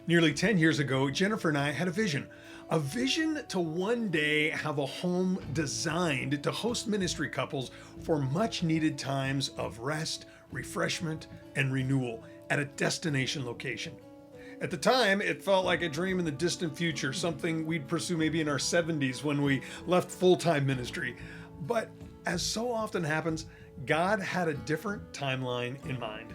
Nearly 10 years ago, Jennifer and I had a vision to one day have a home designed to host ministry couples for much needed times of rest, refreshment, and renewal at a destination location. At the time, it felt like a dream in the distant future, something we'd pursue maybe in our 70s when we left full-time ministry. But as so often happens, God had a different timeline in mind.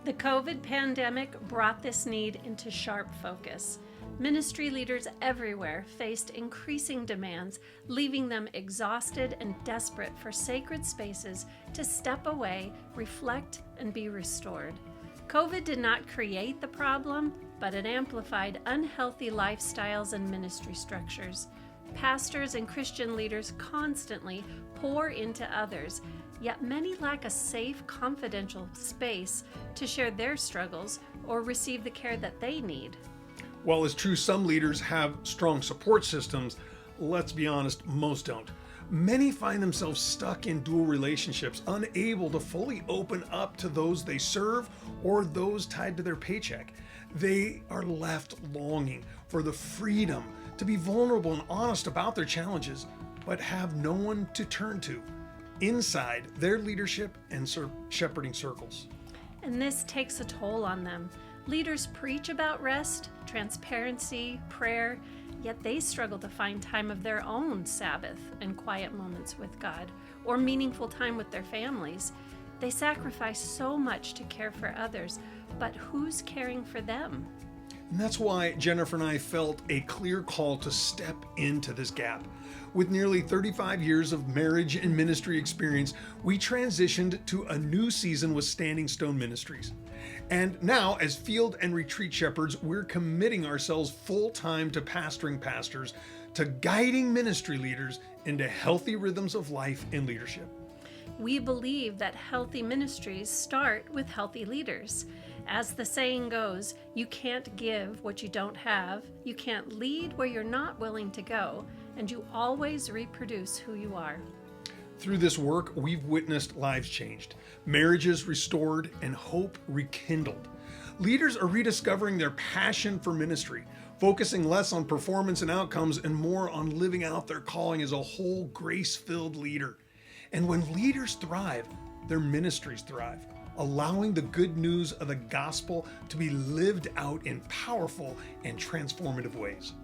The COVID pandemic brought this need into sharp focus. Ministry leaders everywhere faced increasing demands, leaving them exhausted and desperate for sacred spaces to step away, reflect, and be restored. COVID did not create the problem, but it amplified unhealthy lifestyles and ministry structures. Pastors and Christian leaders constantly pour into others, yet many lack a safe, confidential space to share their struggles or receive the care that they need. While it's true some leaders have strong support systems, let's be honest, most don't. Many find themselves stuck in dual relationships, unable to fully open up to those they serve or those tied to their paycheck. They are left longing for the freedom to be vulnerable and honest about their challenges, but have no one to turn to inside their leadership and shepherding circles. And this takes a toll on them. Leaders preach about rest, transparency, prayer, yet they struggle to find time of their own Sabbath and quiet moments with God, or meaningful time with their families. They sacrifice so much to care for others, but who's caring for them? And that's why Jennifer and I felt a clear call to step into this gap. With nearly 35 years of marriage and ministry experience, we transitioned to a new season with Standing Stone Ministries. And now, as field and retreat shepherds, we're committing ourselves full-time to pastoring pastors, to guiding ministry leaders into healthy rhythms of life and leadership. We believe that healthy ministries start with healthy leaders. As the saying goes, you can't give what you don't have, you can't lead where you're not willing to go, and you always reproduce who you are. Through this work, we've witnessed lives changed, marriages restored, and hope rekindled. Leaders are rediscovering their passion for ministry, focusing less on performance and outcomes and more on living out their calling as a whole grace-filled leader. And when leaders thrive, their ministries thrive, allowing the good news of the gospel to be lived out in powerful and transformative ways.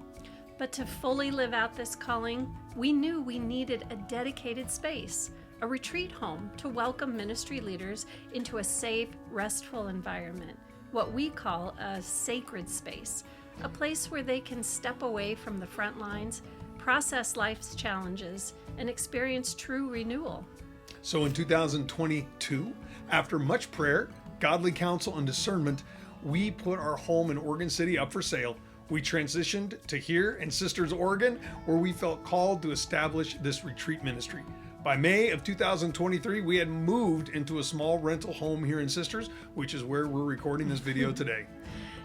But to fully live out this calling, we knew we needed a dedicated space, a retreat home to welcome ministry leaders into a safe, restful environment, what we call a sacred space, a place where they can step away from the front lines, process life's challenges, and experience true renewal. So in 2022, after much prayer, godly counsel, and discernment, we put our home in Oregon City up for sale. We transitioned to here in Sisters, Oregon, where we felt called to establish this retreat ministry. By May of 2023, we had moved into a small rental home here in Sisters, which is where we're recording this video today.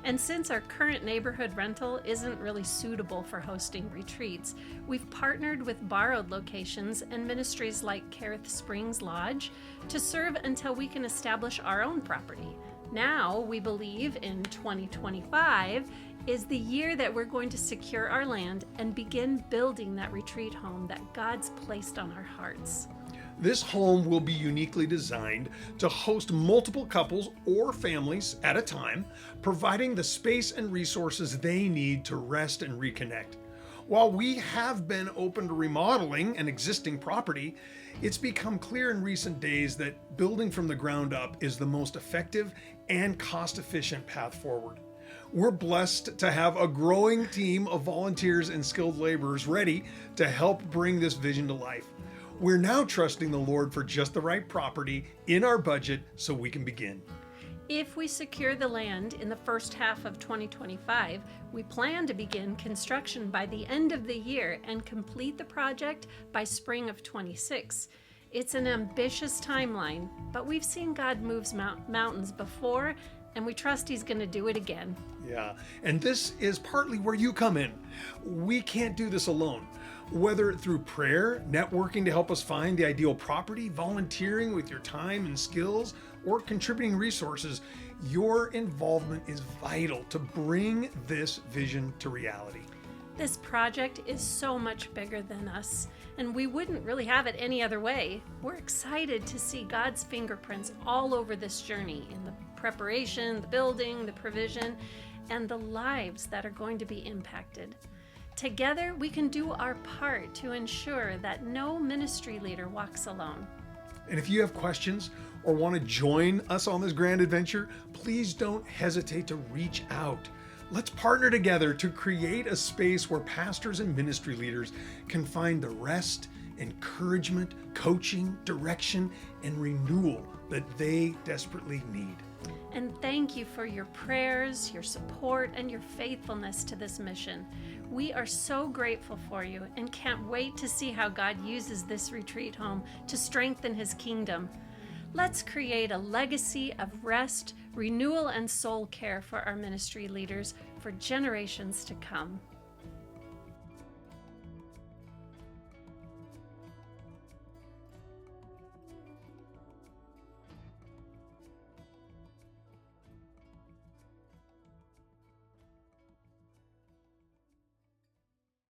And since our current neighborhood rental isn't really suitable for hosting retreats, we've partnered with borrowed locations and ministries like Carith Springs Lodge to serve until we can establish our own property. Now, we believe in 2025 is the year that we're going to secure our land and begin building that retreat home that God's placed on our hearts. This home will be uniquely designed to host multiple couples or families at a time, providing the space and resources they need to rest and reconnect. While we have been open to remodeling an existing property, it's become clear in recent days that building from the ground up is the most effective and cost-efficient path forward. We're blessed to have a growing team of volunteers and skilled laborers ready to help bring this vision to life. We're now trusting the Lord for just the right property in our budget so we can begin. If we secure the land in the first half of 2025, we plan to begin construction by the end of the year and complete the project by spring of 26. It's an ambitious timeline, but we've seen God move mountains before, and we trust He's going to do it again. Yeah, and this is partly where you come in. We can't do this alone. Whether through prayer, networking to help us find the ideal property, volunteering with your time and skills, or contributing resources, your involvement is vital to bring this vision to reality. This project is so much bigger than us, and we wouldn't really have it any other way. We're excited to see God's fingerprints all over this journey, in the preparation, the building, the provision, and the lives that are going to be impacted. Together, we can do our part to ensure that no ministry leader walks alone. And if you have questions or want to join us on this grand adventure, please don't hesitate to reach out. Let's partner together to create a space where pastors and ministry leaders can find the rest, encouragement, coaching, direction, and renewal that they desperately need. And thank you for your prayers, your support, and your faithfulness to this mission. We are so grateful for you and can't wait to see how God uses this retreat home to strengthen His kingdom. Let's create a legacy of rest, renewal, and soul care for our ministry leaders for generations to come.